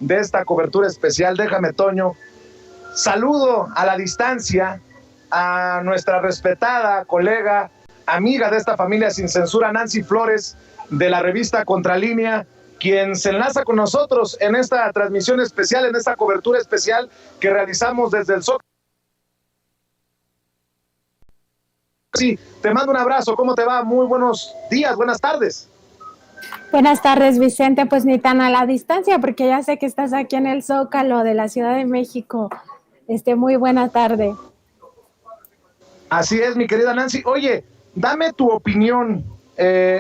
de esta cobertura especial. Déjame, Toño, saludo a la distancia a nuestra respetada colega, amiga de esta familia sin censura, Nancy Flores, de la revista Contralínea, quien se enlaza con nosotros en esta transmisión especial, en esta cobertura especial que realizamos desde el Zócalo. Sí, te mando un abrazo, ¿cómo te va? Muy buenos días, buenas tardes. Buenas tardes, Vicente. Pues ni tan a la distancia, porque ya sé que estás aquí en el Zócalo de la Ciudad de México. Muy buena tarde. Así es, mi querida Nancy. Oye, dame tu opinión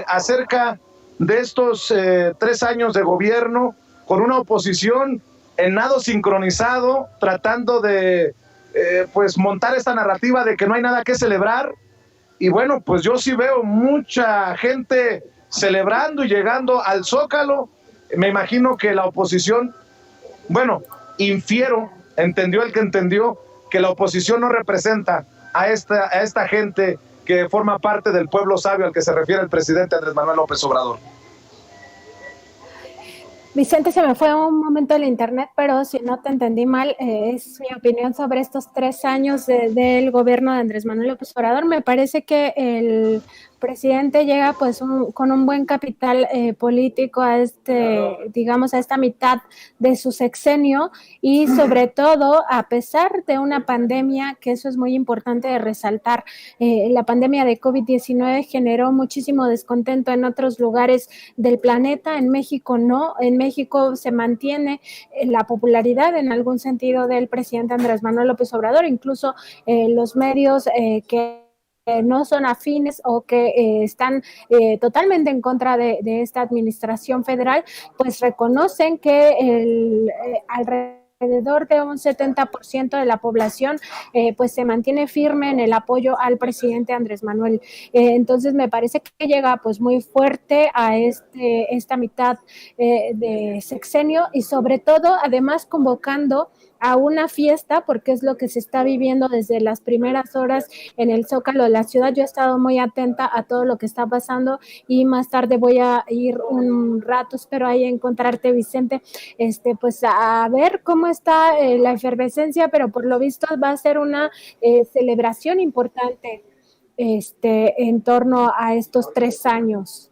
acerca de estos 3 años de gobierno con una oposición en nado sincronizado, tratando de pues montar esta narrativa de que no hay nada que celebrar. Y bueno, pues yo sí veo mucha gente celebrando y llegando al Zócalo. Me imagino que la oposición, bueno, entendió el que entendió, que la oposición no representa a esta gente que forma parte del pueblo sabio al que se refiere el presidente Andrés Manuel López Obrador. Vicente, se me fue un momento el internet, pero si no te entendí mal, es mi opinión sobre estos 3 años del gobierno de Andrés Manuel López Obrador. Me parece que el presidente llega pues con un buen capital político a digamos, a esta mitad de su sexenio, y sobre todo a pesar de una pandemia, que eso es muy importante de resaltar. La pandemia de COVID-19 generó muchísimo descontento en otros lugares del planeta. En México no, en México se mantiene la popularidad en algún sentido del presidente Andrés Manuel López Obrador. Incluso los medios que no son afines o que están totalmente en contra de esta administración federal, pues reconocen que alrededor de un 70% de la población pues se mantiene firme en el apoyo al presidente Andrés Manuel. Entonces me parece que llega pues muy fuerte a esta mitad de sexenio, y sobre todo además convocando a una fiesta, porque es lo que se está viviendo desde las primeras horas en el Zócalo de la ciudad. Yo he estado muy atenta a todo lo que está pasando, y más tarde voy a ir un rato, espero ahí encontrarte, Vicente, pues a ver cómo está la efervescencia, pero por lo visto va a ser una celebración importante en torno a estos 3 años.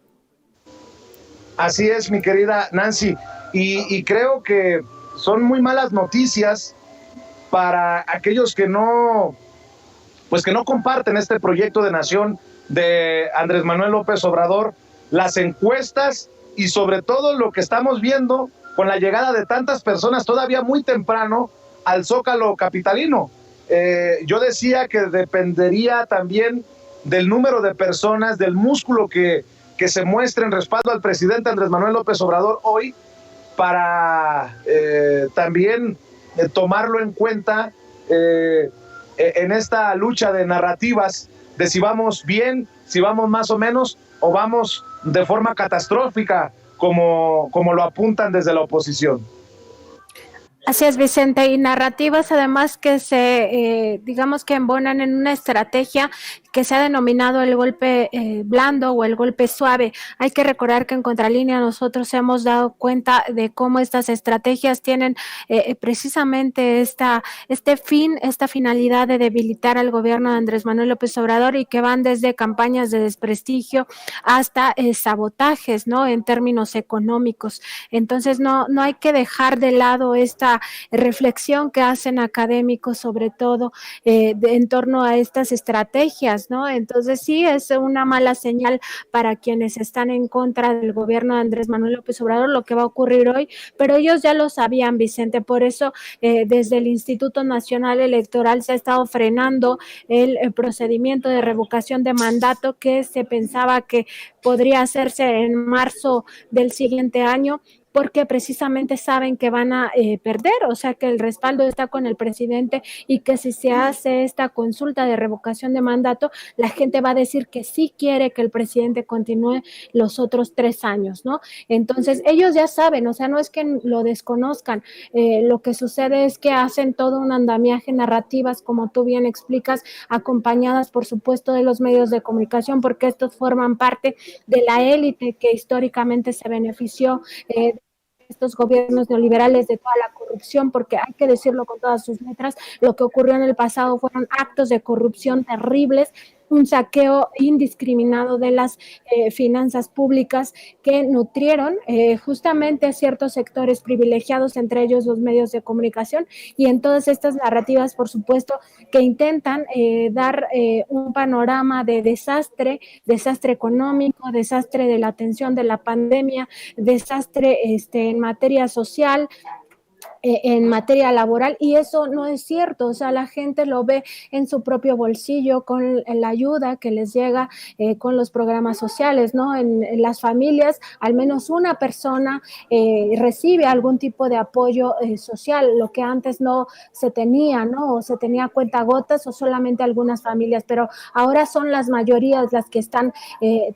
Así es, mi querida Nancy, y creo que son muy malas noticias para aquellos que no comparten este proyecto de nación de Andrés Manuel López Obrador, las encuestas y sobre todo lo que estamos viendo con la llegada de tantas personas todavía muy temprano al Zócalo capitalino. Yo decía que dependería también del número de personas, del músculo que se muestre en respaldo al presidente Andrés Manuel López Obrador hoy, para también tomarlo en cuenta en esta lucha de narrativas de si vamos bien, si vamos más o menos, o vamos de forma catastrófica, como lo apuntan desde la oposición. Así es, Vicente, y narrativas además que digamos que embonan en una estrategia que se ha denominado el golpe blando o el golpe suave. Hay que recordar que en Contralínea nosotros hemos dado cuenta de cómo estas estrategias tienen precisamente esta finalidad de debilitar al gobierno de Andrés Manuel López Obrador, y que van desde campañas de desprestigio hasta sabotajes, ¿no?, en términos económicos. Entonces no hay que dejar de lado esta reflexión que hacen académicos, sobre todo en torno a estas estrategias, ¿no? Entonces sí es una mala señal para quienes están en contra del gobierno de Andrés Manuel López Obrador lo que va a ocurrir hoy, pero ellos ya lo sabían, Vicente. Por eso desde el Instituto Nacional Electoral se ha estado frenando el procedimiento de revocación de mandato que se pensaba que podría hacerse en marzo del siguiente año, porque precisamente saben que van a perder, o sea que el respaldo está con el presidente, y que si se hace esta consulta de revocación de mandato, la gente va a decir que sí quiere que el presidente continúe los otros 3 años, ¿no? Entonces ellos ya saben, o sea, no es que lo desconozcan, lo que sucede es que hacen todo un andamiaje, narrativas, como tú bien explicas, acompañadas por supuesto de los medios de comunicación, porque estos forman parte de la élite que históricamente se benefició estos gobiernos neoliberales, de toda la corrupción, porque hay que decirlo con todas sus letras, lo que ocurrió en el pasado fueron actos de corrupción terribles, un saqueo indiscriminado de las finanzas públicas que nutrieron justamente ciertos sectores privilegiados, entre ellos los medios de comunicación, y en todas estas narrativas, por supuesto, que intentan dar un panorama de desastre económico, desastre de la atención de la pandemia, desastre en materia social, en materia laboral, y eso no es cierto. O sea, la gente lo ve en su propio bolsillo con la ayuda que les llega con los programas sociales, ¿no? En las familias, al menos una persona recibe algún tipo de apoyo social, lo que antes no se tenía, ¿no? O se tenía cuentagotas o solamente algunas familias, pero ahora son las mayorías las que están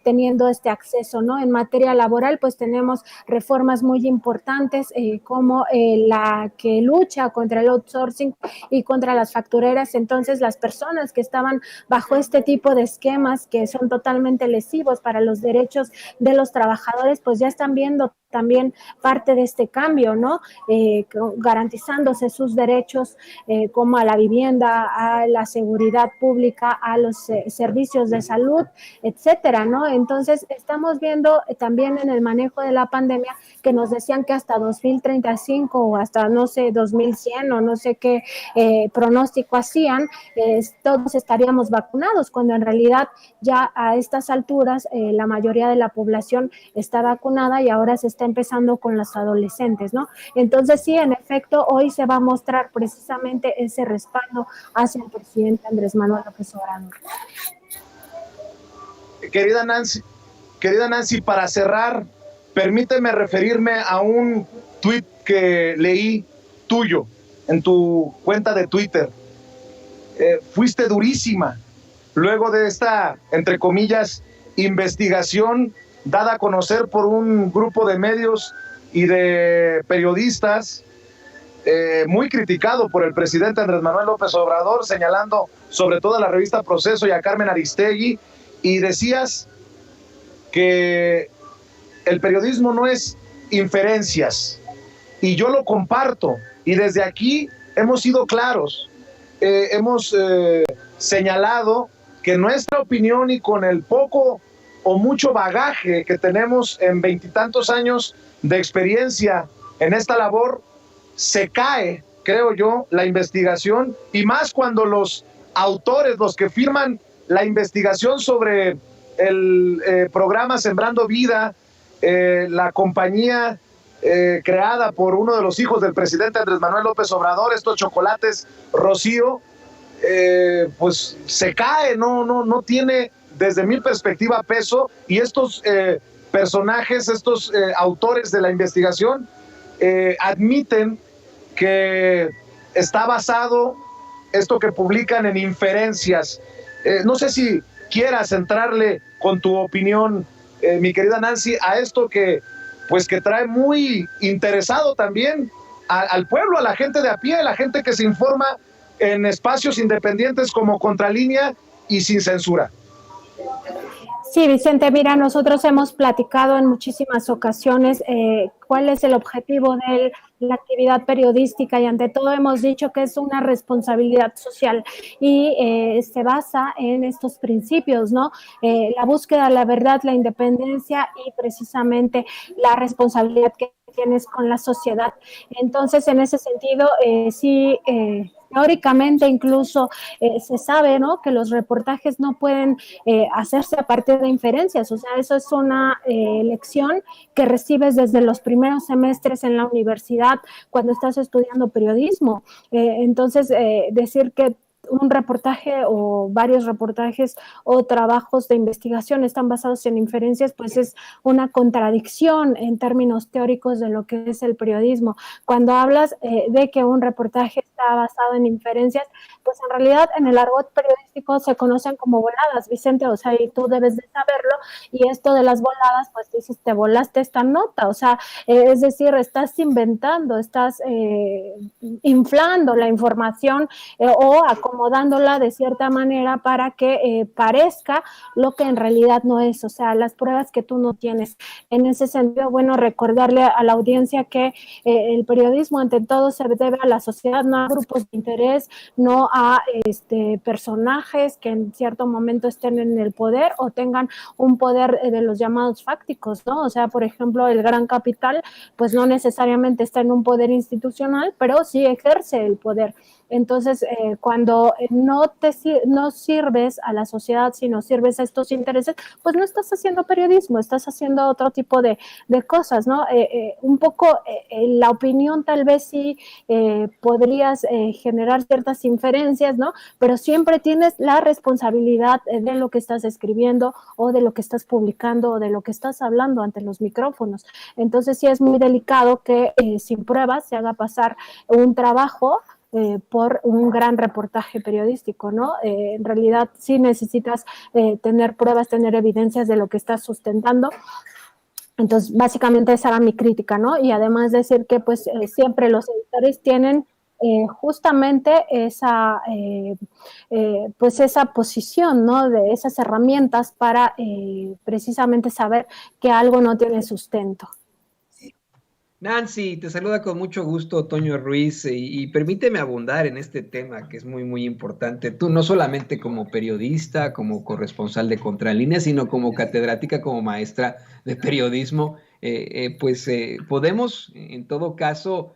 teniendo este acceso, ¿no? En materia laboral, pues tenemos reformas muy importantes como la que lucha contra el outsourcing y contra las factureras. Entonces, las personas que estaban bajo este tipo de esquemas que son totalmente lesivos para los derechos de los trabajadores, pues ya están viendo también parte de este cambio, ¿no? Garantizándose sus derechos como a la vivienda, a la seguridad pública, a los servicios de salud, etcétera, ¿no? Entonces, estamos viendo también en el manejo de la pandemia que nos decían que hasta 2035 o hasta, no sé, 2100 o no sé qué pronóstico hacían, todos estaríamos vacunados, cuando en realidad ya a estas alturas la mayoría de la población está vacunada y ahora se está empezando con los adolescentes, ¿no? Entonces sí, en efecto, hoy se va a mostrar precisamente ese respaldo hacia el presidente Andrés Manuel López Obrador. Querida Nancy, para cerrar, permíteme referirme a un tuit que leí tuyo en tu cuenta de Twitter. Fuiste durísima luego de esta, entre comillas, investigación dada a conocer por un grupo de medios y de periodistas muy criticado por el presidente Andrés Manuel López Obrador, señalando sobre todo a la revista Proceso y a Carmen Aristegui, y decías que el periodismo no es inferencias, y yo lo comparto, y desde aquí hemos sido claros, hemos señalado que nuestra opinión, y con el poco o mucho bagaje que tenemos en 20 y tantos años de experiencia en esta labor, se cae, creo yo, la investigación, y más cuando los autores, los que firman la investigación sobre el programa Sembrando Vida, la compañía creada por uno de los hijos del presidente Andrés Manuel López Obrador, estos chocolates Rocío, pues se cae, no tiene, desde mi perspectiva, peso, y estos personajes, estos autores de la investigación admiten que está basado esto que publican en inferencias. No sé si quieras entrarle con tu opinión, mi querida Nancy, a esto que trae muy interesado también al pueblo, a la gente de a pie, a la gente que se informa en espacios independientes como Contralínea y sin censura. Sí, Vicente, mira, nosotros hemos platicado en muchísimas ocasiones cuál es el objetivo de la actividad periodística, y ante todo hemos dicho que es una responsabilidad social y se basa en estos principios, ¿no? La búsqueda de la verdad, la independencia y precisamente la responsabilidad que tienes con la sociedad. Entonces, en ese sentido, sí, teóricamente incluso se sabe, ¿no?, que los reportajes no pueden hacerse a partir de inferencias. O sea, eso es una lección que recibes desde los primeros semestres en la universidad cuando estás estudiando periodismo. Entonces, decir que un reportaje o varios reportajes o trabajos de investigación están basados en inferencias, pues es una contradicción en términos teóricos de lo que es el periodismo. Cuando hablas de que un reportaje está está basado en inferencias, pues en realidad en el argot periodístico se conocen como voladas, Vicente, o sea, y tú debes de saberlo, y esto de las voladas, pues dices, te volaste esta nota, o sea, es decir, estás inventando, estás inflando la información o acomodándola de cierta manera para que parezca lo que en realidad no es, o sea, las pruebas que tú no tienes. En ese sentido, bueno, recordarle a la audiencia que el periodismo ante todo se debe a la sociedad, no a grupos de interés, no a personajes que en cierto momento estén en el poder o tengan un poder de los llamados fácticos, ¿no? O sea, por ejemplo, el gran capital, pues no necesariamente está en un poder institucional, pero sí ejerce el poder. Entonces, cuando no sirves a la sociedad, sino sirves a estos intereses, pues no estás haciendo periodismo, estás haciendo otro tipo de cosas, ¿no? Un poco la opinión tal vez sí podrías generar ciertas inferencias, ¿no? Pero siempre tienes la responsabilidad de lo que estás escribiendo o de lo que estás publicando o de lo que estás hablando ante los micrófonos. Entonces sí es muy delicado que sin pruebas se haga pasar un trabajo por un gran reportaje periodístico, ¿no? En realidad sí necesitas tener pruebas, tener evidencias de lo que estás sustentando. Entonces, básicamente esa era mi crítica, ¿no? Y además decir que pues siempre los editores tienen justamente pues esa posición, ¿no? De esas herramientas para precisamente saber que algo no tiene sustento. Nancy, te saluda con mucho gusto Toño Ruiz y permíteme abundar en este tema que es muy, muy importante. Tú no solamente como periodista, como corresponsal de Contralínea, sino como catedrática, como maestra de periodismo, podemos en todo caso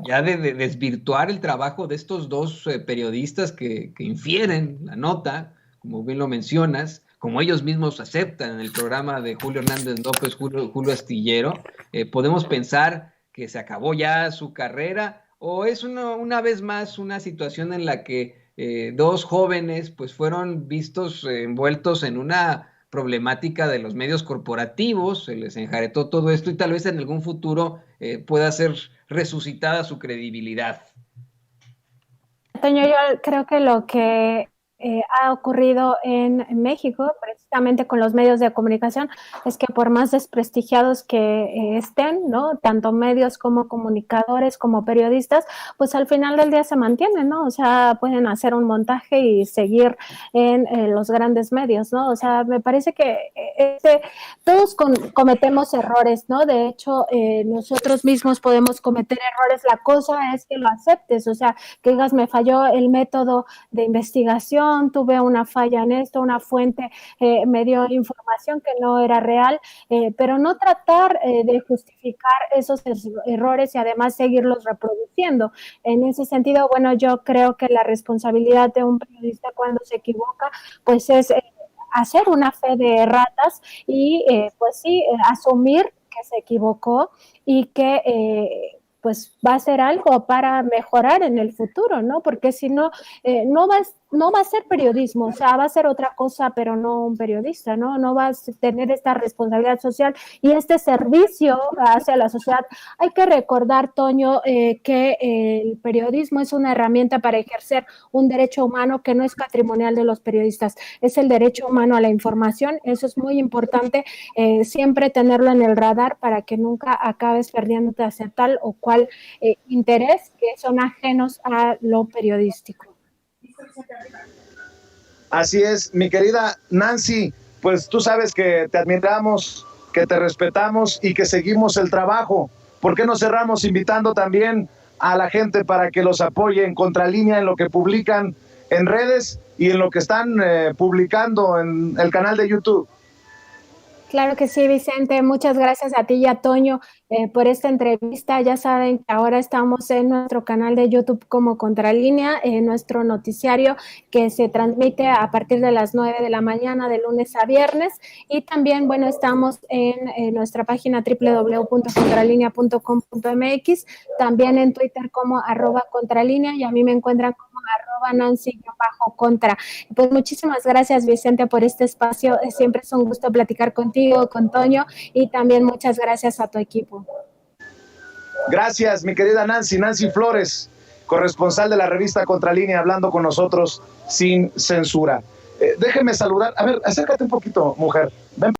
ya de desvirtuar el trabajo de estos dos periodistas que infieren la nota, como bien lo mencionas, como ellos mismos aceptan en el programa de Julio Hernández López, Julio Astillero. Podemos pensar que se acabó ya su carrera o es una vez más una situación en la que dos jóvenes pues fueron vistos envueltos en una problemática de los medios corporativos, se les enjaretó todo esto y tal vez en algún futuro pueda ser resucitada su credibilidad. Toño, yo creo que lo que ha ocurrido en México, precisamente con los medios de comunicación, es que por más desprestigiados que estén, ¿no? Tanto medios como comunicadores, como periodistas, pues al final del día se mantienen, ¿no? O sea, pueden hacer un montaje y seguir en los grandes medios, ¿no? O sea, me parece que todos cometemos errores, ¿no? De hecho, nosotros mismos podemos cometer errores, la cosa es que lo aceptes, o sea, que digas, me falló el método de investigación, tuve una falla en esto, una fuente me dio información que no era real, pero no tratar de justificar esos errores y además seguirlos reproduciendo. En ese sentido, bueno, yo creo que la responsabilidad de un periodista cuando se equivoca, pues es hacer una fe de erratas y pues sí, asumir que se equivocó y que pues va a ser algo para mejorar en el futuro, ¿no? Porque si no, no va a ser periodismo, o sea, va a ser otra cosa, pero no un periodista, ¿no? No va a tener esta responsabilidad social y este servicio hacia la sociedad. Hay que recordar, Toño, que el periodismo es una herramienta para ejercer un derecho humano que no es patrimonial de los periodistas, es el derecho humano a la información. Eso es muy importante, siempre tenerlo en el radar para que nunca acabes perdiéndote hacia tal o cual interés que son ajenos a lo periodístico. Así es, mi querida Nancy, pues tú sabes que te admiramos, que te respetamos y que seguimos el trabajo. ¿Por qué no cerramos invitando también a la gente para que los apoye en Contralínea en lo que publican en redes y en lo que están publicando en el canal de YouTube? Claro que sí, Vicente. Muchas gracias a ti y a Toño por esta entrevista. Ya saben que ahora estamos en nuestro canal de YouTube como Contralínea, en nuestro noticiario que se transmite a partir de las 9 de la mañana de lunes a viernes. Y también, bueno, estamos en nuestra página www.contralinea.com.mx, también en Twitter como @Contralínea y a mí me encuentran como @Nancy_Contra. Pues muchísimas gracias, Vicente, por este espacio. Siempre es un gusto platicar contigo, con Toño, y también muchas gracias a tu equipo. Gracias, mi querida Nancy Flores. corresponsal de la revista Contralínea, hablando con nosotros sin censura. Déjeme saludar. A ver, acércate un poquito, mujer.